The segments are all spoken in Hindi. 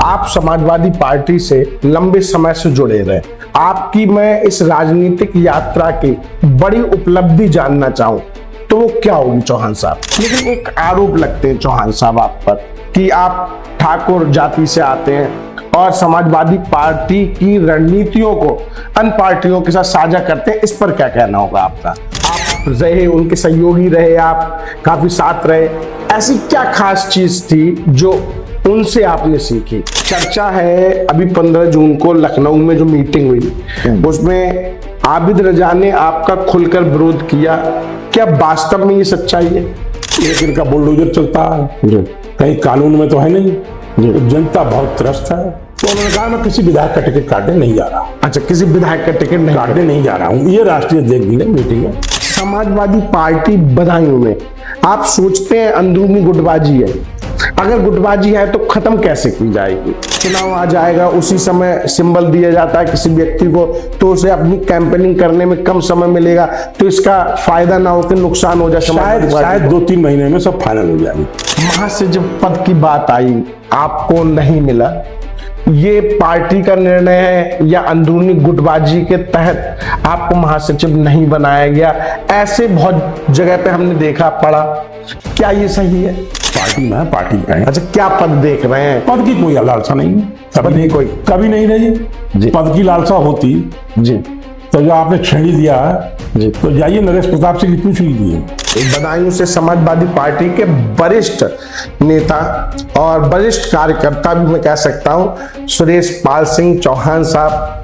आप समाजवादी पार्टी से लंबे समय से जुड़े रहे, आपकी मैं इस राजनीतिक यात्रा की बड़ी उपलब्धि जानना चाहूं तो वो क्या होगी चौहान साहब? लेकिन एक आरोप लगते हैं चौहान साहब आप पर कि आप ठाकुर जाति से आते हैं और समाजवादी पार्टी की रणनीतियों को अन्य पार्टियों के साथ साझा करते हैं। इस पर क्या कहना होगा आपका? आप रहे, उनके सहयोगी रहे, आप काफी साथ रहे, ऐसी क्या खास चीज थी जो उनसे आपने सीखी? चर्चा है अभी 15 जून को लखनऊ में जो मीटिंग हुई उसमें आबिद रजा ने आपका खुलकर विरोध किया, क्या वास्तव में ये सच्चाई है? लेकिन का बुलडोजर चलता है, कहीं कानून में तो है नहीं, जनता बहुत त्रस्त है। तो उन्होंने कहा मैं किसी विधायक का टिकट काटने नहीं जा रहा। अच्छा, किसी विधायक का टिकट नहीं काटने नहीं जा रहा हूँ, ये राष्ट्रीय अध्यक्ष भी है मीटिंग है। समाजवादी पार्टी बदायूं में आप सोचते हैं अंदरूनी गुटबाजी है, अगर गुटबाजी है तो खत्म कैसे की जाएगी? चुनाव आ जाएगा, उसी समय सिंबल दिया जाता है किसी व्यक्ति को तो उसे अपनी कैंपेनिंग करने में कम समय मिलेगा, तो इसका फायदा ना होकर नुकसान हो जाए। शायद 2-3 महीने में सब फाइनल हो जाएगी। वहां से जब पद की बात आई आपको नहीं मिला, ये पार्टी का निर्णय है या अंदरूनी गुटबाजी के तहत आपको महासचिव नहीं बनाया गया? ऐसे बहुत जगह पे हमने देखा पड़ा, क्या ये सही है? पार्टी में पार्टी में। अच्छा, क्या पद देख रहे हैं? पद की कोई लालसा नहीं है, कभी नहीं रही जी। पद की लालसा होती जी तो जो आपने छेड़ी दिया है जी, तो जाइए नरेश प्रताप से पूछ लीजिए। बदायूं से समाजवादी पार्टी के वरिष्ठ नेता और वरिष्ठ कार्यकर्ता भी मैं कह सकता हूं सुरेश पाल सिंह चौहान साहब,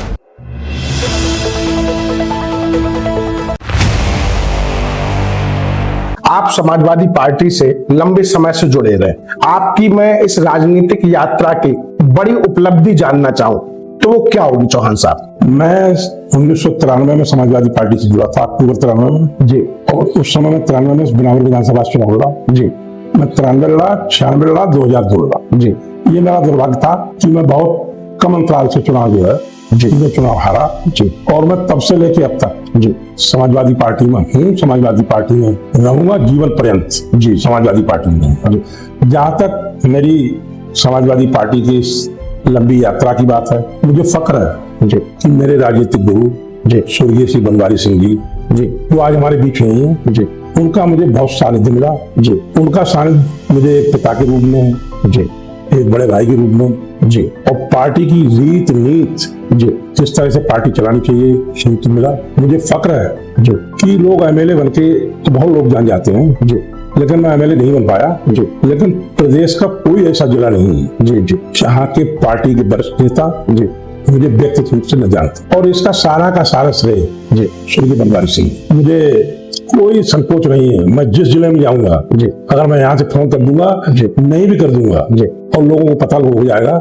आप समाजवादी पार्टी से लंबे समय से जुड़े रहे, आपकी मैं इस राजनीतिक यात्रा की बड़ी उपलब्धि जानना चाहूं तो वो क्या होगी चौहान साहब? मैं 1993 में समाजवादी पार्टी से जुड़ा था, अक्टूबर 93 में जी। और उस समय में 93 में बिलावर विधानसभा चुनाव लड़ा जी। मैं 93 लड़ा, 96 लड़ा, 2002 लड़ा जी। ये मेरा दुर्भाग्य था कि मैं बहुत कम अंतराल से चुनाव जो है जी चुनाव हारा जी। और मैं तब से लेके अब तक जी समाजवादी पार्टी में हूँ, समाजवादी पार्टी में रहूंगा जीवन पर्यंत जी, समाजवादी पार्टी में। जहां तक मेरी समाजवादी पार्टी की लंबी यात्रा की बात है, मुझे फक्र है जी कि मेरे राजनीतिक गुरु जी स्वर्गीय श्री बनवारी सिंह जी जो आज हमारे बीच नहीं है जी, उनका मुझे बहुत सानिध्य मिला जी। उनका सानिध्य मुझे एक पिता के रूप में जी, एक बड़े भाई के रूप में जी, और पार्टी की रीत नीत जी, जिस तरह से पार्टी चलानी चाहिए नीति मिला। मुझे फक्र है जी कि लोग एमएलए बनके तो बहुत लोग जान जाते हैं जी, लेकिन मैं एमएलए नहीं बन पाया जी। लेकिन प्रदेश का कोई ऐसा जिला नहीं है जी जी जहाँ के पार्टी के वरिष्ठ नेता जी मुझे व्यक्तिगत रूप से न जानते, और इसका सारा का सारा श्रेय जी स्वर्गीय बनवारी सिंह। मुझे कोई संकोच नहीं है, मैं जिस जिले में जाऊंगा जी, अगर मैं यहाँ से फोन कर दूंगा जी, नहीं भी कर दूंगा जी, और लोगों को पता हो जाएगा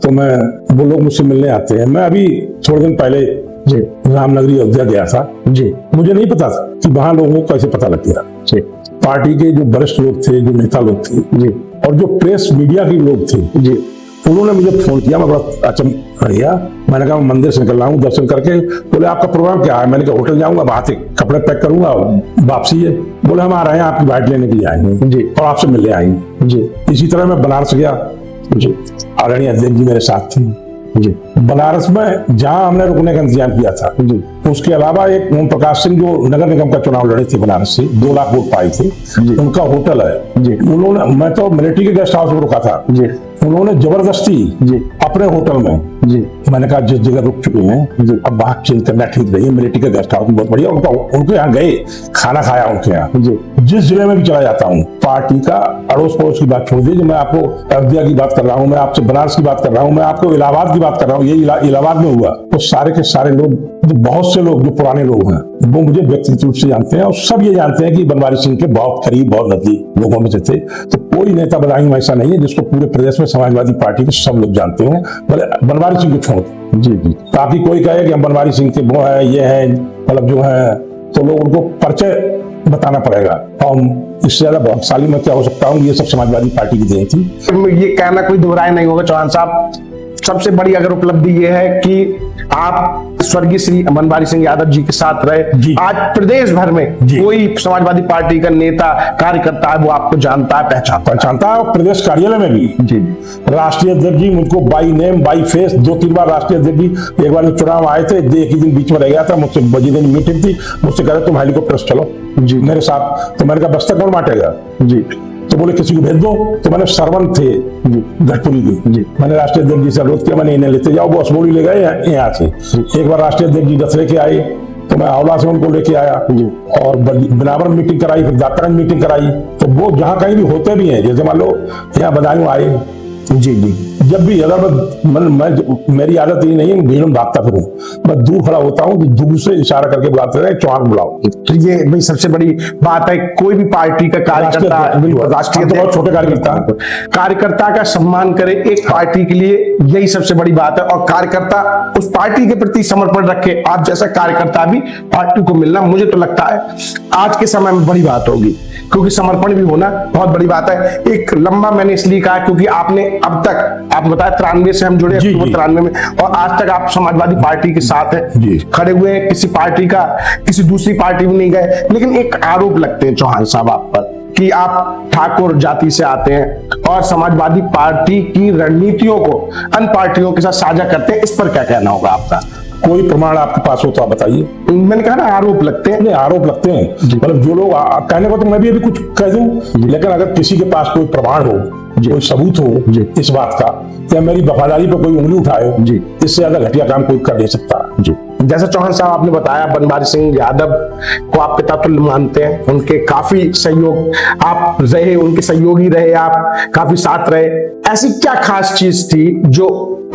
तो मैं वो लोग मुझसे मिलने आते हैं। मैं अभी थोड़े दिन पहले जी रामनगरी अयोध्या गया था जी, मुझे नहीं पता था कि वहां लोगों को कैसे पता लग गया जी। पार्टी के जो वरिष्ठ लोग थे, जो नेता लोग थे जी, और जो प्रेस मीडिया के लोग थे जी, उन्होंने मुझे फोन किया। मैं बड़ा अचंभा गया, मैंने कहा मैं मंदिर से निकल रहा हूँ दर्शन करके। बोले आपका प्रोग्राम क्या है? मैंने कहा होटल जाऊंगा, वहां से कपड़े पैक करूंगा, वापसी है। बोले हम आ रहे हैं आपकी बाइट लेने के लिए आएंगे जी, और आपसे मिलने आएंगे जी। इसी तरह मैं बनारस गया जी, आदरणीय अध्यक्ष जी मेरे साथ थे जी। बनारस में जहां हमने रुकने का इंतजाम किया था जी, उसके अलावा एक ओम प्रकाश सिंह जो नगर निगम का चुनाव लड़े थे बनारस से, 2 लाख वोट पाए थे जी, उनका होटल है जी। उन्होंने, मैं तो मिलिट्री के गेस्ट हाउस में रुका था जी, उन्होंने जबरदस्ती जी अपने होटल में जी, मैंने कहा जिस जगह रुक चुके हैं जी, अब वहां चेंज करना ठीक नहीं है, मिलिट्री के गेस्ट हाउस बहुत बढ़िया। उनके यहाँ गए, खाना खाया उनके यहाँ जी। जिस जिले में भी चला जाता हूँ, पार्टी का अड़ोस पड़ोस की बात छोड़ दीजिए, मैं आपको अयोध्या की बात कर रहा हूँ, मैं आपसे बनारस की बात कर रहा हूँ, मैं आपको इलाहाबाद की बात कर रहा हूँ। ये इलाहाबाद में हुआ तो सारे के सारे लोग, बहुत से लोग जो पुराने लोग हैं वो मुझे व्यक्तिगत रूप से जानते हैं, और सब ये जानते हैं कि बनवारी सिंह के बहुत करीब, बहुत नजदीक लोगों में से थे। तो कोई नेता बदायूं में ऐसा नहीं है जिसको पूरे प्रदेश में समाजवादी पार्टी के सब लोग जानते हैं, भले बनवारी सिंह को छोड़ जी जी। ताकि कोई कहे कि हम बनवारी सिंह के वो है, ये है, मतलब जो है, तो लोग उनको परिचय बताना पड़ेगा। और इससे ज्यादा भाग्यशाली मैं क्या हो सकता हूँ? ये सब समाजवादी पार्टी की देन थी। ये कहना कोई दोहराए नहीं होगा चौहान साहब, सबसे बड़ी अगर उपलब्धि ये है कि आप स्वर्गीय श्री बनवारी सिंह यादव जी के साथ रहे। आज प्रदेश भर में कोई समाजवादी पार्टी का नेता कार्यकर्ता है वो आपको जानता है, पहचानता है। और प्रदेश कार्यालय में भी जी राष्ट्रीय अध्यक्ष जी मुझको बाई नेम बाई फेस 2-3 बार राष्ट्रीय अध्यक्ष जी, एक बार जब चुनाव आए थे एक ही दिन बीच में रह गया था, मुझसे बजी दिन मीटिंग थी, मुझसे कह रहे तुम हेलीकॉप्टर से चलो जी मेरे साथ। तो मैंने कहा बस्ता कौन बांटेगा जी, तो बोले किसी को भेज दो। तो मैंने सरवन थे घटपुरी की जी, मैंने राष्ट्रीय अध्यक्ष जी से अनुरोध किया, मैंने इन्हें लेते जाओ, वो असबोली ले गए यहाँ से। एक बार राष्ट्रीय अध्यक्ष जी दसरे के आए तो मैं आंवला से उनको लेके आया और बिनावर मीटिंग कराई, फिर दातारगंज मीटिंग कराई। तो वो जहाँ कहीं भी होते भी हैं, जैसे मान लो यहाँ बदायूं आए जी, जब भी अगर मैं मेरी आदत ही नहीं है भीड़ में भागता फिरूं, मैं दूर खड़ा होता हूँ तो दूर से इशारा करके बुलाते रहे चौहान बुलाओ। तो ये भाई सबसे बड़ी बात है, कोई भी पार्टी का कार्यकर्ता, राष्ट्रीय बहुत छोटे कार्यकर्ता का सम्मान करे, एक पार्टी के लिए यही सबसे बड़ी बात है। और कार्यकर्ता उस पार्टी के प्रति समर्पण रखे, आप जैसा कार्यकर्ता भी पार्टी को मिलना, मुझे तो लगता है आज के समय में बड़ी बात होगी, क्योंकि समर्पण भी होना बहुत बड़ी बात है। एक लंबा मैंने इसलिए कहा क्योंकि आपने अब तक आप बताया 93 से हम जुड़े, अक्टूबर 93 में, और आज तक आप समाजवादी पार्टी के साथ हैं, खड़े हुए हैं, किसी पार्टी का किसी दूसरी पार्टी में नहीं गए। लेकिन एक आरोप लगते हैं चौहान साहब आप पर कि आप ठाकुर जाति से आते हैं और समाजवादी पार्टी की रणनीतियों को अन्य पार्टियों के साथ साझा करते हैं, इस पर क्या कहना होगा आपका? कोई प्रमाण आपके पास हो तो आप बताइए। मैंने कहा ना आरोप लगते हैं। नहीं, आरोप लगते हैं, मतलब जो लोग कहने को तो मैं भी अभी कुछ कह दूं, लेकिन अगर किसी के पास कोई प्रमाण हो, कोई सबूत हो इस बात का, या मेरी वफादारी पर कोई उंगली उठाए, इससे ज्यादा घटिया काम कोई कर नहीं सकता जी। जैसा चौहान साहब आपने बताया, बनवारी सिंह यादव को आप पिता तुल्य मानते हैं, उनके काफी सहयोग आप रहे, उनके सहयोगी रहे, आप काफी साथ रहे। ऐसी क्या खास चीज थी जो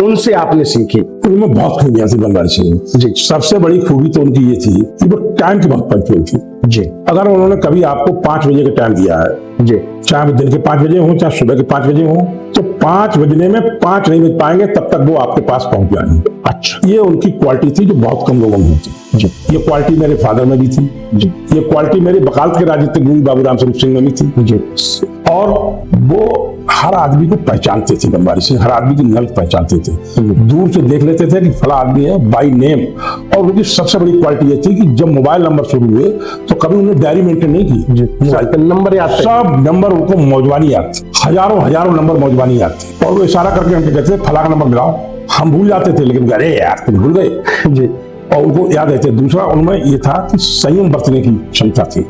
उनसे आपने सीखी? उनमें बहुत खूबियां थी बनवारी सिंह जी। सबसे बड़ी खूबी तो उनकी ये थी कि वो टाइम की बहुत पंक्चुअल थी जी। अगर उन्होंने कभी आपको 5 बजे का टाइम दिया है जी, चाहे दिन के 5 बजे हो चाहे सुबह के 5 बजे हो, तो 5 बजने में 5 नहीं बज पाएंगे तब तक वो आपके पास पहुंच जाएंगे। अच्छा, ये उनकी क्वालिटी थी जो बहुत कम लोगों में होती जी। ये क्वालिटी मेरे फादर में भी थी जी, ये क्वालिटी मेरे वकालत के राजनीतिक गुरु बाबूराम स्वरूप सिंह में भी थी जी। और वो हर आदमी को पहचानते थे बनवारी सिंह, हर आदमी की नल पहचानते थे, दूर से देख लेते थे कि फला आदमी है बाई नेम। और उनकी सबसे बड़ी क्वालिटी ये थी कि जब मोबाइल नंबर शुरू हुए तो कभी उन्होंने डायरी मेंटेन नहीं की, मोबाइल पे नंबर याद, सब नंबर उनको मौजवानी याद थी, हजारों नंबर मौजवानी याद थी। और वो इशारा करके हमको कहते थे फला का नंबर मिलाओ, हम भूल जाते थे, लेकिन अरे यार तुम भूल गए जी, और उनको याद रहते। दूसरा उनमें ये था कि संयम बरतने की क्षमता थी।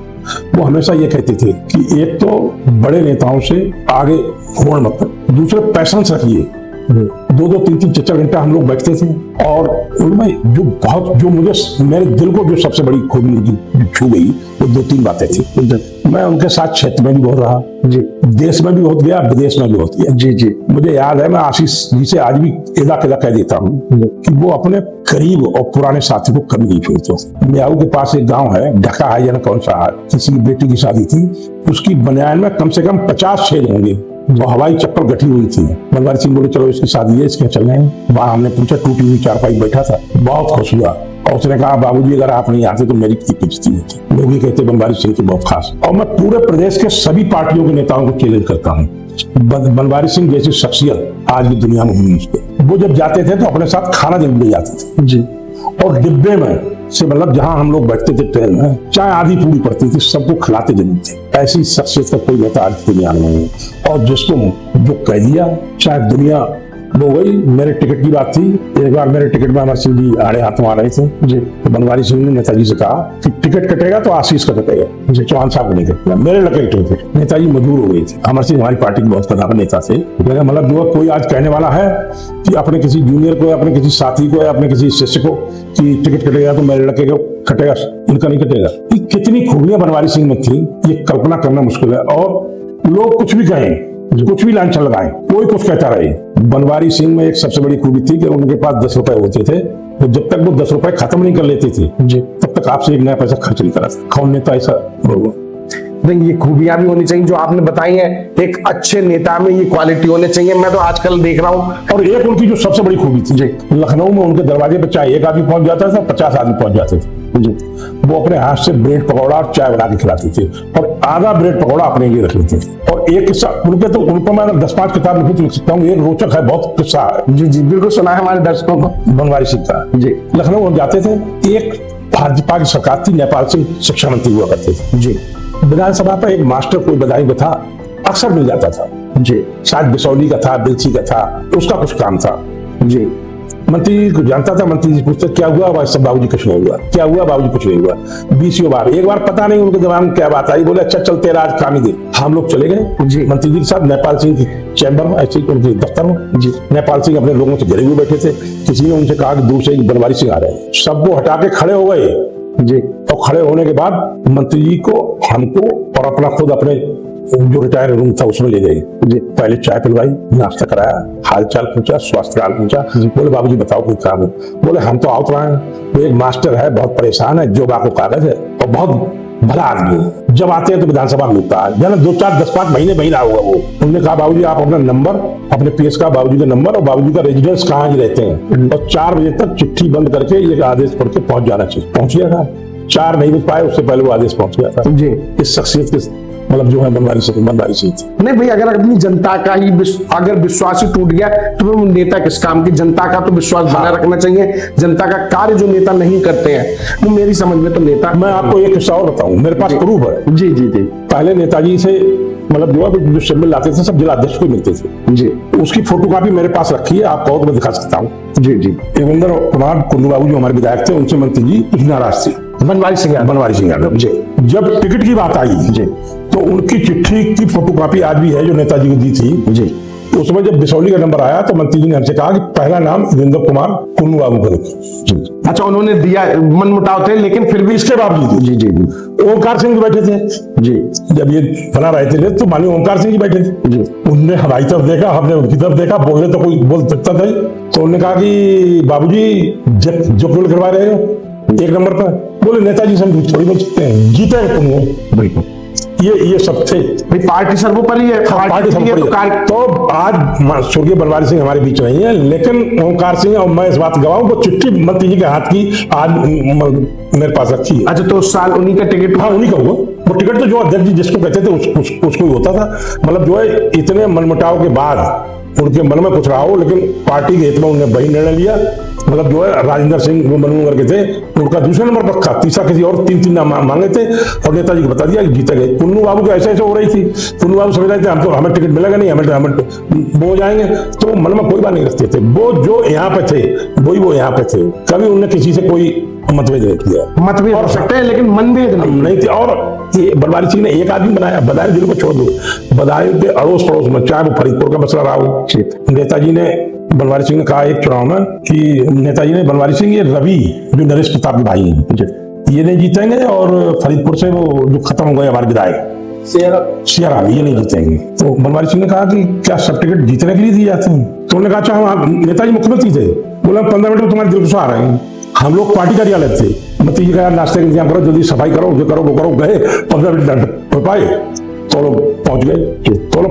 वो हमेशा ये कहते थे कि एक तो बड़े नेताओं से आगे घूमड़ मत करो, दूसरे पैशंस रखिए। 2-2, 3-3, 4-4 घंटा हम लोग बैठते थे। और उनमें जो मुझे मेरे दिल को जो सबसे बड़ी खूबी उनकी छू गई, वो 2-3 बातें थी। मैं उनके साथ क्षेत्र में भी बहुत रहा जी, देश में भी बहुत गया, विदेश में भी बहुत गया जी जी। मुझे याद है, मैं आशीष जी से आज भी एदा कह देता हूँ कि वो अपने करीब और पुराने साथी को कभी नहीं छोड़ते। म्याऊ के पास एक गांव है, ढका है या ना कौन सा है, किसी की बेटी की शादी थी, उसकी बनियान में कम से कम 50 छेद होंगे, वो हवाई चप्पल गठी हुई थी। बनवारी सिंह बोले चलो इसकी शादी है, इसके चलने हैं। वहां हमने पूछा, टूटी हुई चारपाई बैठा था, बहुत खुश हुआ। और उसने कहा बाबूजी अगर आप नहीं आते तो मेरी कितनी बेइज्जती होती। लोग ही कहते बनवारी सिंह की बहुत खास। और मैं पूरे प्रदेश के सभी पार्टियों के नेताओं को चैलेंज करता हूँ, बनवारी सिंह जैसी शख्सियत आज की दुनिया में हुई उसके। वो जब जाते थे तो अपने साथ खाना जरूर ले जाते थे जी, और डिब्बे में से मतलब जहां हम लोग बैठते थे ट्रेन में, चाहे आधी पूरी पड़ती थी, सबको खिलाते जरूर थे। ऐसी शख्सियत का कोई नेता आज की दुनिया में नहीं है। और जिसको जो कह दिया चाहे दुनिया वो गई। मेरे टिकट की बात थी, एक बार मेरे टिकट में अमर सिंह जी आड़े हाथों आ रहे थे जी, तो बनवारी सिंह ने नेताजी से कहा कि टिकट कटेगा तो आशीष का कटेगा जी, चौहान साहब को नहीं कटेगा। मेरे लगे थे, नेताजी मजबूर हो गए थे। अमर सिंह हमारी पार्टी के बहुत कदावर नेता थे। मतलब जो कोई आज कहने वाला है कि अपने किसी जूनियर को, अपने किसी साथी को या अपने किसी शिष्य को कि टिकट कटेगा तो मेरे लगे को कटेगा, इनका नहीं कटेगा। कितनी खूबियां बनवारी सिंह में थी, ये कल्पना करना मुश्किल है। और लोग कुछ भी कहें, कुछ भी लांछन लगाएं, कोई कुछ कहता रहे, बनवारी सिंह में एक सबसे बड़ी खूबी थी कि उनके पास 10 रुपए होते थे, तो जब तक वो 10 रुपए खत्म नहीं कर लेते थे जी, तब तक आपसे एक नया पैसा खर्च नहीं करा सकते। कौन नेता ऐसा होगा? ये खूबियां भी होनी चाहिए जो आपने बताई हैं। एक अच्छे नेता में ये क्वालिटी होनी चाहिए। मैं तो आजकल देख रहा हूँ। और एक उनकी जो सबसे बड़ी खूबी थी जी, लखनऊ में उनके दरवाजे पर चाहे एक आदमी पहुंच जाता था, 50 आदमी पहुंच जाते थे। जी, वो अपने हाथ से ब्रेड पकौड़ा और चाय बना के खिलाते थे और आधा ब्रेड पकौड़ा अपने लिए रख लेते थे। और एक किस्सा उनको मैं 10-5 किताब लिखी तो लिख सकता हूँ, एक रोचक है, बहुत किस्सा है। जी जी बिल्कुल सुना है हमारे दर्शकों को। बनवारी सिंह का जी, लखनऊ हम जाते थे, एक भाजपा की सरकार थी, नेपाल सिंह शिक्षा मंत्री हुआ करते थे जी विधानसभा पर एक मास्टर कोई बधाई था, अक्सर मिल जाता था जी शायद बिसौली का था, बिलसी का था, उसका कुछ काम था जी मंत्री जी को जानता था। मंत्री जी पूछते क्या हुआ, भाई सब बाबूजी कुछ नहीं हुआ, क्या हुआ बाबूजी कुछ नहीं हुआ। 20 बार, एक बार पता नहीं उनके दिमाग में क्या बात आई, बोले अच्छा चल तेरा आज काम ही दे। हम लोग चले गए जी मंत्री जी के साथ नेपाल सिंह की चैम्बर में, ऐसे उनके दफ्तर में। जी नेपाल सिंह अपने लोगों से घिरे हुए बैठे थे, किसी ने उनसे कहा कि दूर से बनवारी सिंह आ रहे हैं, सब वो हटा के खड़े हो गए जी। और खड़े होने के बाद मंत्री जी को, हमको और अपना खुद अपने जो रिटायर रूम था उसमें ले गए जी। पहले चाय पिलवाई, नाश्ता कराया, हालचाल पूछा, स्वास्थ्य हाल पूछा। बोले बाबूजी बताओ कोई काम है। बोले हम तो आउट रहे हैं, वो एक मास्टर है बहुत परेशान है, जो बाको कागज है और बहुत भला आदमी है, जब आते हैं तो विधानसभा मिलता है, जब 2-4 10-5 महीने महीना होगा वो। उन्होंने कहा बाबूजी आप अपना नंबर, अपने पीएस का बाबूजी का नंबर और बाबूजी का रेजिडेंस कहाँ ही रहते हैं, और 4 बजे तक चिट्ठी बंद करके ये आदेश पढ़ के पहुंच जाना चाहिए। पहुंच गया था, 4 नहीं बज पाए, उससे पहले वो आदेश पहुंच गया था जी। इस शख्सियत के मतलब जो है बनवारी सिंह थी। नहीं भाई, अगर अपनी जनता का ही अगर विश्वास ही टूट गया तो वो नेता किस काम की। जनता का तो विश्वास बनाए रखना चाहिए। जनता का कार्य जो नेता नहीं करते हैं वो मेरी समझ में तो नेता। मैं आपको एक किस्सा और बताऊं, मेरे पास प्रूफ है। जी जी जी। पहले नेताजी से मतलब जो शिविर लाते थे सब जिलाध्यक्ष को मिलते थे जी, उसकी फोटोकॉपी मेरे पास रखी है, आप कहो तो मैं दिखा सकता हूँ। जी जी। देवेंद्र कुमार कुन्नू बाबू जो हमारे विधायक थे, उनसे मंत्री जी कुछ नाराज थे। बनवारी सिंह यादव जी, जब टिकट की बात आई जी तो उनकी चिट्ठी की फोटोकॉपी आज भी है जो नेताजी को दी थी जी। उसमें जब बिसौली का नंबर आया तो मंत्री जी ने हमसे कहा कि पहला नाम देवेंद्र कुमार कुन्नू बाबू का लिखो। अच्छा, उन्होंने दिया, मन मुटाव थे लेकिन फिर भी इसके बावजूद जी जी जी। ओमकार सिंह जी बैठे थे जी, जब ये बना रहे थे तो मानिए ओमकार सिंह जी बैठे थे जी। उनने हमारी तरफ देखा, हमने उनकी तरफ देखा, बोले तो कोई बोल सकता था। तो उन्होंने कहा कि बाबूजी जो गोल करवा रहे हो 1 नंबर पर, बोले नेताजी से हम थोड़ी बोल सकते हैं, जीते हैं तुम। बिल्कुल, ये सब थे। पार्टी सर्वोपरि है, पार्टी सर्वोपरि। तो आज स्वर्गीय बनवारी सिंह हमारे बीच नहीं है, लेकिन ओमकार सिंह और मैं इस बात गवाऊं, वो चिट्ठी मंत्री जी के हाथ की आज मेरे पास रखी है। अच्छा, तो उस साल उन्हीं का टिकट? हाँ, उन्हीं का हुआ। वो टिकट तो जो अध्यक्ष जी जिसको कहते थे उसको ही होता था। मतलब जो है इतने मनमुटाव के बाद उनके मन में कुछ रहा हो, लेकिन पार्टी के हित में उन्होंने वही निर्णय लिया। मतलब जो है राजेंद्र सिंह वो मनमोहन के थे, उनका दूसरे नंबर पर रखा, तीसरा किसी और 3 नाम मांगे थे और नेताजी को बता दिया कि जीते गए। कुन्नू बाबू को ऐसे हो रही थी, कुन्नू बाबू समझ रहे थे हमें टिकट मिलेगा नहीं, हमें वो हो जाएंगे, तो मन में कोई बात नहीं रखते थे। वो जो यहाँ पे थे वही वो यहाँ पे थे, कभी उन्होंने किसी से कोई मतभेद नहीं किया। मतभेद हो सकते हैं लेकिन मनभेद नहीं थे। और ये बनवारी सिंह ने एक आदमी बनाया, बदायूं जिले को छोड़ दो, बदायूं के अड़ोस पड़ोस में, चाहे वो फरीदपुर का मसला रहा हो, नेताजी ने बनवारी सिंह ने कहा एक चुनाव में कि नेताजी ने बनवारी सिंह, ये रवि जो नरेश प्रताप के भाई हैं, ये नहीं जीतेंगे, और फरीदपुर से वो जो खत्म हो गए हमारे विधायक सियाराम, ये नहीं जीतेंगे। तो बनवारी सिंह ने कहा कि क्या सब टिकट जीतने के लिए दिए जाते हैं? तो उन्होंने कहा अच्छा, नेताजी मुख्यमंत्री थे, बोला 15 मिनट में तुम्हारे दिल को आ रहे हैं। हम लोग पार्टी कार्यालय थे, मंत्री जी का नाश्ते का इंतजाम करो, जल्दी सफाई करो, जो करो वो करो। गए 15 मिनट हो पाए तो लोग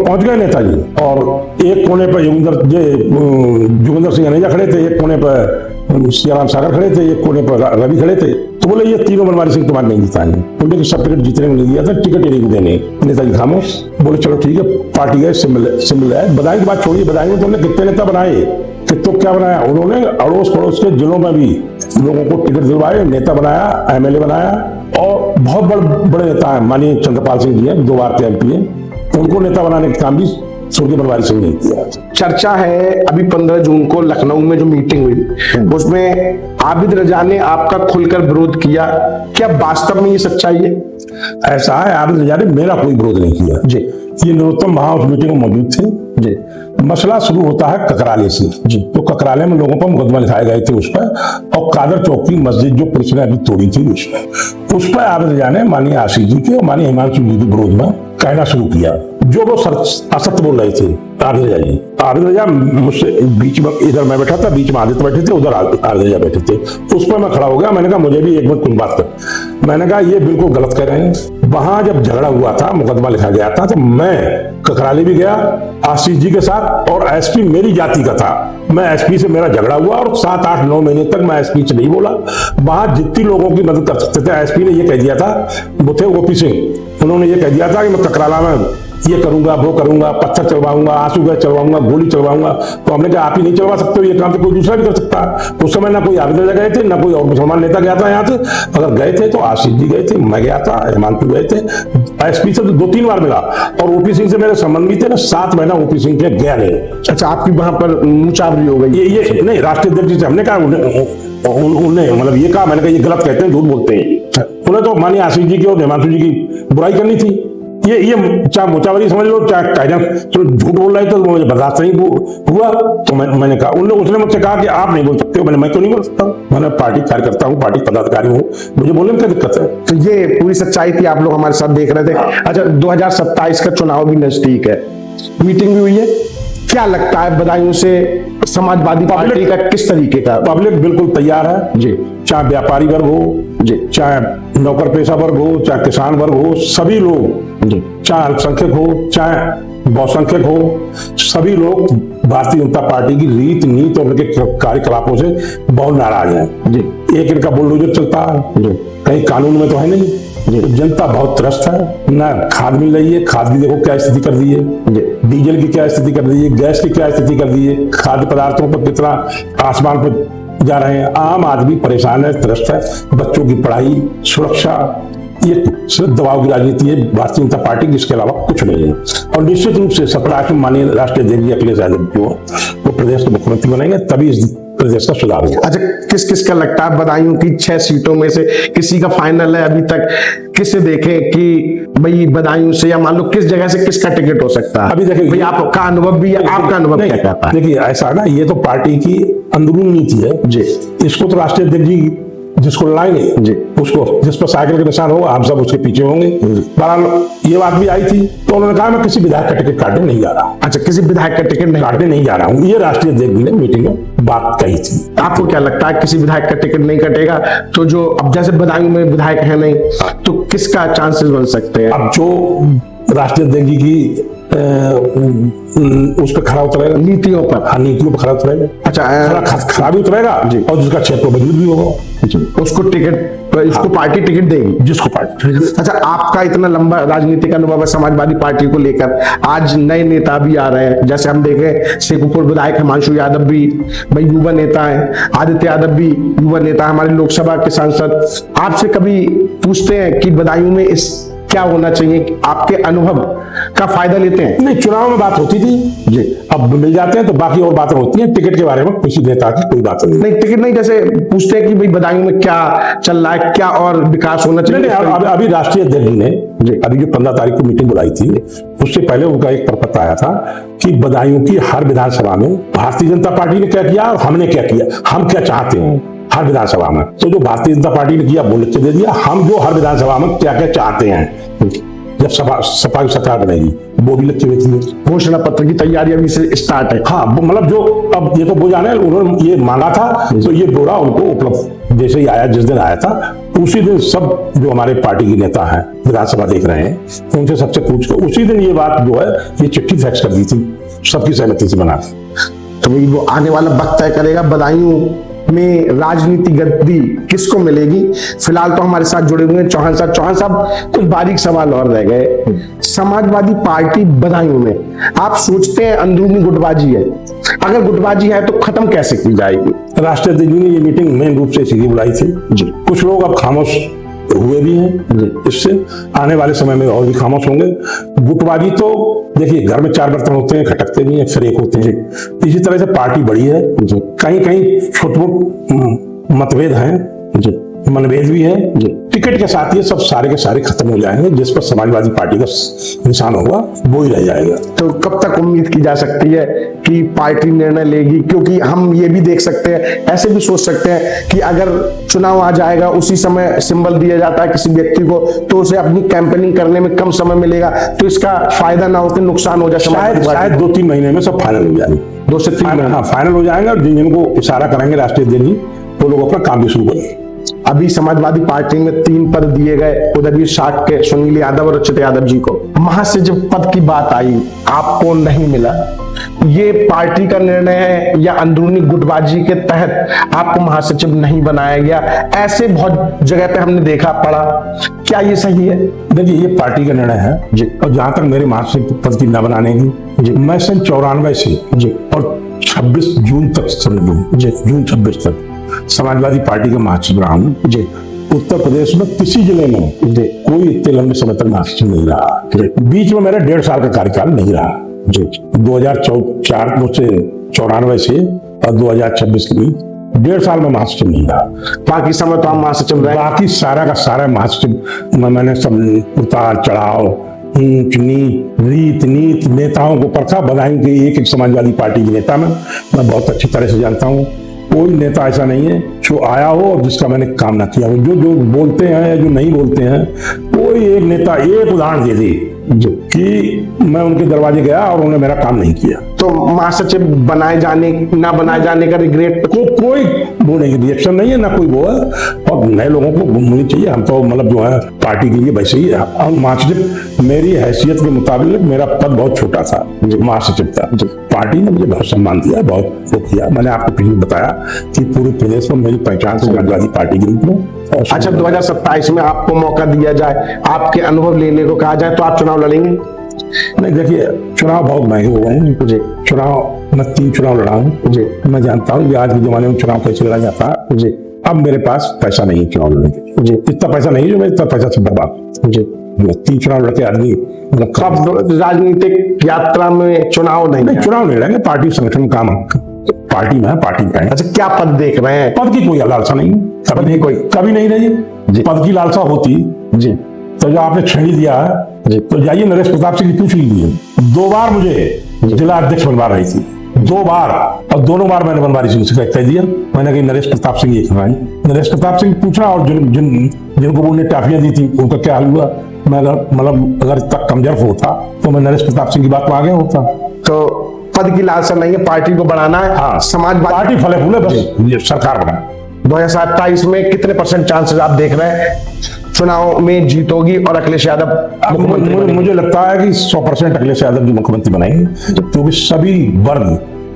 पहुंच गए नेताजी। और एक कोने पर जोगिंदर सिंह अनेजा खड़े थे, एक कोने पर सियाराम सागर खड़े थे, एक कोने पर रवि खड़े थे। तो बोले ये तीनों बनवारी सिंह तुम्हारे नहीं जिताएंगे, उनके सब टिकट जीतने को नहीं दिया था, टिकट ही नहीं देने। नेताजी खामोश, बोले चलो ठीक है, पार्टी गए, सिमल है। बधाई की बात छोड़िए, बधाई में तो उन्होंने कितने नेता बनाए, तो क्या बनाया उन्होंने, अड़ोस पड़ोस के जिलों में भी लोगों को टिकट दिलवाए, नेता बनाया, एमएलए बनाया। और बहुत बड़े नेता हैं, माननीय चंद्रपाल सिंह जी हैं, 2 बार के एमपी हैं, उनको नेता बनाने का काम भी स्वर्गीय बनवारी सिंह ने किया। चर्चा है अभी 15 जून को लखनऊ में जो मीटिंग हुई उसमें आबिद रजा ने आपका खुलकर विरोध किया, क्या वास्तव में ये सच्चाई है? ऐसा है, आबिद रजा ने मेरा कोई विरोध नहीं किया जी। ये नरोत्तम वहां उस मीटिंग में मौजूद थे जी। मसला शुरू होता है ककराले से जी। तो ककराले में लोगों पर मुकदमा लिखाए गए थे उस पर, और कादर चौक की मस्जिद जो पुलिस ने अभी तोड़ी थी उस पर आबिद रजा ने माननीय आशीष जी के और माननीय हिमांशु जी के विरोध में कहना शुरू किया। जो वो असत्य बोल रहे थे आदित्य रजा जी। आदित्य रजा मुझसे बीच में, इधर मैं बैठा था, बीच में आदित्य बैठे थे, उधर आदित्य रजा बैठे थे। उस पर मैं खड़ा हो गया, मैंने कहा मुझे भी एक मिनट तुम बात कर। मैंने कहा ये बिल्कुल गलत कर रहे हैं। वहां जब झगड़ा हुआ था, मुकदमा लिखा गया था, तो मैं ककराली भी गया आशीष जी के साथ, और एसपी मेरी जाति का था। मैं एसपी से मेरा झगड़ा हुआ और 7, 8, 9 महीने तक मैं एसपी से नहीं बोला। वहां जितनी लोगों की मदद कर सकते थे, एसपी ने ये कह दिया था, वो थे ओपी सिंह, उन्होंने ये कह दिया था कि मैं ककराला में ये करूंगा, वो करूंगा, पत्थर चलवाऊंगा, आंसू गैस चलवाऊंगा, गोली चलवाऊंगा। तो हमने कहा आप ही नहीं चलवा सकते हो, ये काम तो कोई दूसरा भी कर सकता है। उस समय ना कोई आदित्य गए थे, ना कोई और मुसलमान नेता गया था यहाँ से। अगर गए थे तो आशीष जी गए थे, मैं गया था, हेमंत गए थे। एसपी से तो 2-3 बार मिला, और ओपी सिंह से मेरे संबंध भी थे ना। 7 महीना ओपी सिंह के गया नहीं। अच्छा, आपकी वहां पर मुचावरी हो गई? ये नहीं, राष्ट्रीय अध्यक्ष से हमने कहा, उन्होंने मतलब ये कहा, मैंने कहा ये गलत कहते हैं, झूठ बोलते हैं। उन्हें तो माननीय आशीष जी की और हेमंत जी की बुराई करनी थी। ये चाहे मुचावरी समझ लो, चाहे चलो झूठ बोल रहे थे, तो मुझे बर्दाश्त नहीं हुआ। तो मैंने कहा, उसने मुझसे कहा कि आप नहीं बोल सकते हो। मैं तो नहीं बोल सकता हूँ, मैं पार्टी कार्यकर्ता हूँ, पार्टी पदाधिकारी हूँ, मुझे बोलने में क्या दिक्कत है? तो ये पूरी सच्चाई थी, आप लोग हमारे साथ देख रहे थे। अच्छा, 2027 का चुनाव भी नजदीक है, मीटिंग भी हुई है, क्या लगता है बदायूं से समाजवादी पार्टी का किस तरीके का? पब्लिक बिल्कुल तैयार है जी, चाहे व्यापारी वर्ग हो जी, चाहे नौकर पेशा वर्ग हो, चाहे किसान वर्ग हो, सभी लोग जी, चाहे अल्पसंख्यक हो, चाहे बहुसंख्यक हो, सभी लोग भारतीय जनता पार्टी की रीत नीति और उनके कार्यकलापों से बहुत नाराज हैं जी। एक इनका बुलडोजर चलता है जी, कहीं कानून में तो है नहीं जी। तो जनता बहुत त्रस्त है, ना खाद मिल रही है, खाद की देखो क्या स्थिति कर दी है, डीजल की क्या स्थिति कर दी है, गैस की क्या स्थिति कर दी है, खाद्य पदार्थों पर कितना आसमान पर जा रहे हैं। आम आदमी परेशान है, त्रस्त है, बच्चों की पढ़ाई, सुरक्षा, ये सिर्फ दबाव की राजनीति है भारतीय जनता पार्टी की, इसके अलावा कुछ नहीं है। और निश्चित रूप से 17 में माननीय राष्ट्रीय अध्यक्ष अखिलेश यादव जो वो प्रदेश के मुख्यमंत्री बनेंगे, तभी इस प्रदेश का सुधार होगा। अच्छा, किस किस का लगता है बदायूं की 6 सीटों में से किसी का फाइनल है अभी तक? किसे देखें कि भाई बदायूं से, या मान लो किस जगह से किसका टिकट हो सकता है? अभी देखिए भाई, आपका अनुभव भी है, आपका अनुभव क्या कहता है? देखिए ऐसा ना, ये तो पार्टी की अंदरूनी नीति है जी। इसको तो राष्ट्रीय अध्यक्ष जी जिसको लाएंगे जी, उसको जिस पर साइकिल के निशान होगा, हम सब उसके पीछे होंगे। बहरहाल ये बात भी आई थी, तो उन्होंने कहा मैं किसी विधायक का टिकट काटने नहीं जा रहा। अच्छा, किसी विधायक का टिकट नहीं काटने नहीं जा रहा हूँ, ये राष्ट्रीय अध्यक्ष ने मीटिंग में बात कही थी। आपको क्या लगता है, किसी विधायक का टिकट नहीं कटेगा तो जो अब जैसे बदायूं में विधायक है नहीं, तो किसका चांसेस बन सकते हैं? अब जो राष्ट्रीय अध्यक्ष जी की उस पर खरा उतरेगा, नीतियों पर। हाँ, नीतियों पर खरा उतरेगा। अच्छा, खरा भी उतरेगा जी, और जिसका क्षेत्र मजबूत भी होगा उसको टिकट, इसको पार्टी टिकट देगी, जिसको पार्टी। अच्छा, आपका इतना लंबा राजनीतिक अनुभव है समाजवादी पार्टी को लेकर, आज नए नेता भी आ रहे हैं, जैसे हम देखें शेखुपुर विधायक हिमांशु यादव भी भाई युवा नेता है, आदित्य यादव भी युवा नेता, हमारे लोकसभा के सांसद। आपसे कभी पूछते हैं कि बदायूं में इस क्या होना चाहिए? आपके अनुभव का फायदा लेते हैं? नहीं, चुनाव में बात होती थी जी, अब मिल जाते हैं तो बाकी और बातें होती हैं। टिकट के बारे में किसी नेता की कोई बात नहीं। टिकट नहीं, जैसे पूछते हैं कि भाई बदायूं में क्या चल रहा है, क्या और विकास होना चाहिए? अभी राष्ट्रीय अध्यक्ष जी ने अभी जो 15 तारीख को मीटिंग बुलाई थी, उससे पहले उनका एक प्रपत्र आया था कि बदायूं की हर विधानसभा में भारतीय जनता पार्टी ने क्या किया और हमने क्या किया, हम क्या चाहते हैं हर विधानसभा में। तो जो भारतीय जनता पार्टी ने किया वो लिख के दे दिया, हम जो हर विधानसभा में क्या क्या चाहते हैं जब सपा की सरकार बनेगी वो भी लिख के देती है। घोषणा पत्र की तैयारी अभी से स्टार्ट है। हाँ, मतलब जो अब ये तो वो जाने, उन्होंने ये मांगा था तो ये ब्यौरा उनको उपलब्ध जैसे ही आया, जिस दिन आया था उसी दिन सब जो हमारे पार्टी के नेता हैं विधानसभा देख रहे हैं, उनसे सबसे पूछ कर उसी दिन ये बात जो है ये चिट्ठी फैक्स कर दी थी, सबकी सहमति से बना। तो वो आने वाला वक्त तय करेगा बदायूं में राजनीति गद्दी किसको मिलेगी। फिलहाल तो हमारे साथ जुड़े हुए हैं चौहान साहब। चौहान साहब, कुछ बारीक सवाल और रह गए। समाजवादी पार्टी बदायूं में आप सोचते हैं अंदरूनी गुटबाजी है? अगर गुटबाजी है तो खत्म कैसे की जाएगी? राष्ट्रीय अध्यक्ष ने ये मीटिंग मेन रूप से इसीलिए बुलाई थी जी। कुछ लोग अब खामोश हुए भी हैं, इससे आने वाले समय में और भी खामोश होंगे। गुटबाजी तो देखिए, घर में 4 बर्तन होते हैं, खटकते भी हैं, फिर एक होते हैं। इसी तरह से पार्टी बड़ी है, कहीं कहीं छोटे मोटे मतभेद हैं जी, मनभेद भी है। टिकट के साथ ये सब सारे के सारे खत्म हो जाएंगे, जिस पर समाजवादी पार्टी का निशान होगा वो ही रह जाएगा। तो कब तक उम्मीद की जा सकती है कि पार्टी निर्णय लेगी? क्योंकि हम ये भी देख सकते हैं, ऐसे भी सोच सकते हैं कि अगर चुनाव आ जाएगा, उसी समय सिंबल दिया जाता है किसी व्यक्ति को, तो उसे अपनी कैंपेनिंग करने में कम समय मिलेगा, तो इसका फायदा ना होकर नुकसान हो जाए। शायद 2-3 महीने में सब फाइनल हो जाएंगे। 2 से 3 महीने फाइनल हो जाएगा। जिनको इशारा करेंगे राष्ट्रीय अध्यक्ष जी, वो लोग अपना काम भी शुरू करेंगे। अभी समाजवादी पार्टी में 3 पद दिए गए, उधर भी 60 के सुनील यादव और अच्युत यादव जी को। महासचिव पद की बात आई, आपको नहीं मिला, ये पार्टी का निर्णय है या अंदरूनी गुटबाजी के तहत आपको महासचिव नहीं बनाया गया? ऐसे बहुत जगह पे हमने देखा पड़ा, क्या ये सही है? देखिए, ये पार्टी का निर्णय है जी। और जहां तक मेरे महासचिव पद की न बनाने की जी, मैं सन 94 से जी और 26 जून तक समझ जी, जून 26 तक समाजवादी पार्टी का महासचिव रहा हूं जी। उत्तर प्रदेश में किसी जिले में कोई इतने लंबे समय तक महासचिव नहीं रहा। बीच में मेरा 1.5 साल का कार्यकाल नहीं रहा जी। 2004 से 94 से और 2026 के बीच 1.5 साल में महासचिव नहीं रहा। बाकी समय तो हम महासचिव रहे। बाकी सारा का सारा महासचिव मैंने सब उतार चढ़ाव, ऊंच रीत नीति नेताओं को परखा। बधाई के एक समाजवादी पार्टी के नेता में मैं बहुत अच्छी तरह से जानता हूँ। कोई नेता ऐसा नहीं है जो आया हो और जिसका मैंने काम ना किया हो। जो बोलते हैं या जो नहीं बोलते हैं, कोई एक नेता एक उदाहरण दे दे कि मैं उनके दरवाजे गया और उन्होंने मेरा काम नहीं किया। तो महासचिव बनाए जाने ना बनाए जाने का रिग्रेट कोई वो नहीं, रिएक्शन नहीं है ना कोई वो है। और नए लोगों को होनी चाहिए। हम तो मतलब जो है पार्टी के लिए वैसे ही महासचिव, मेरी हैसियत के मुताबिक मेरा पद बहुत छोटा था, महासचिव था। पार्टी ने मुझे बहुत सम्मान दिया, बहुत वो किया। मैंने आपको पहले बताया कि पूरे प्रदेश में मेरी पहचान समाजवादी पार्टी के रूप में। अच्छा, 2027 में आपको मौका दिया जाए, आपके अनुभव लेने को कहा जाए, तो आप चुनाव लड़ेंगे? नहीं, देखिए, चुनाव बहुत महंगे हो गए हैं जी। चुनाव मैं 3 चुनाव लड़ा हूँ जी। मैं जानता हूँ कि आज के जमाने में चुनाव कैसे लड़ा जाता है जी। अब मेरे पास पैसा नहीं है चुनाव लड़ने के जी। इतना पैसा नहीं है, मैं इतना पैसा से बर्बाद जी। 3 चुनाव लड़के आदमी मतलब राजनीतिक यात्रा में चुनाव नहीं, चुनाव नहीं लड़ेंगे। पार्टी संगठन काम पार्टी में है, पार्टी में। अच्छा, क्या पद देख रहे हैं? पद की कोई लालसा नहीं, कभी नहीं रही जी। पद की लालसा होती जी तो जो आपने छेड़ी दिया है तो जाइए नरेश प्रताप सिंह की पूछ लीजिए। 2 बार मुझे जिला अध्यक्ष बनवा रही थी, 2 बार, और दोनों बार मैंने बनवारी सिंह से कह दिया। मैंने कहा नरेश प्रताप सिंह ये करवाई। नरेश प्रताप सिंह पूछा, और जिनको उन्होंने टाफियां दी थी उनका क्या हाल हुआ? मैं मतलब अगर तक कमजोर होता तो मैं नरेश प्रताप सिंह की बात में आ गया होता। तो पद की लालसा नहीं है, पार्टी को बढ़ाना है। हाँ, समाजवादी पार्टी फले फूले, बस सरकार बना। 2027 में कितने % चांसेस आप देख रहे हैं चुनाव में जीतोगी और अखिलेश यादव मुख्यमंत्री? मुझे लगता है कि 100% अखिलेश यादव जी मुख्यमंत्री बनाएंगे, क्योंकि सभी वर्ग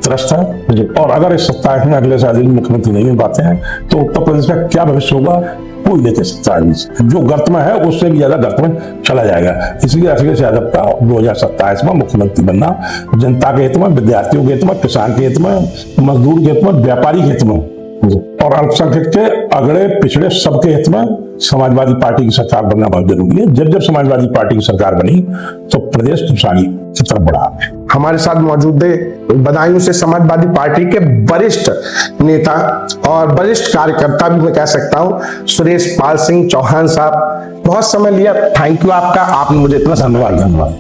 त्रस्त है। और अगर इस 27 में अखिलेश यादव जी मुख्यमंत्री नहीं बन पाते हैं तो उत्तर प्रदेश का क्या भविष्य होगा कोई नहीं कह सकता। जो गर्त में है उससे भी ज्यादा गर्त में चला जाएगा। इसलिए अखिलेश यादव का 2027 में मुख्यमंत्री बनना जनता के हित में, विद्यार्थियों के हित में, किसान के हित में, मजदूर के हित में, व्यापारी के हित में और अल्पसंख्यक के अगड़े पिछड़े सबके हित में समाजवादी पार्टी की सरकार बनना बहुत जरूरी है। जब समाजवादी पार्टी की सरकार बनी तो प्रदेश खुशहाली की तरफ बढ़ा। हमारे साथ मौजूद है बदायूं से समाजवादी पार्टी के वरिष्ठ नेता और वरिष्ठ कार्यकर्ता भी मैं कह सकता हूं, सुरेश पाल सिंह चौहान साहब। बहुत समय लिया, थैंक यू आपका, आपने मुझे इतना धन्यवाद।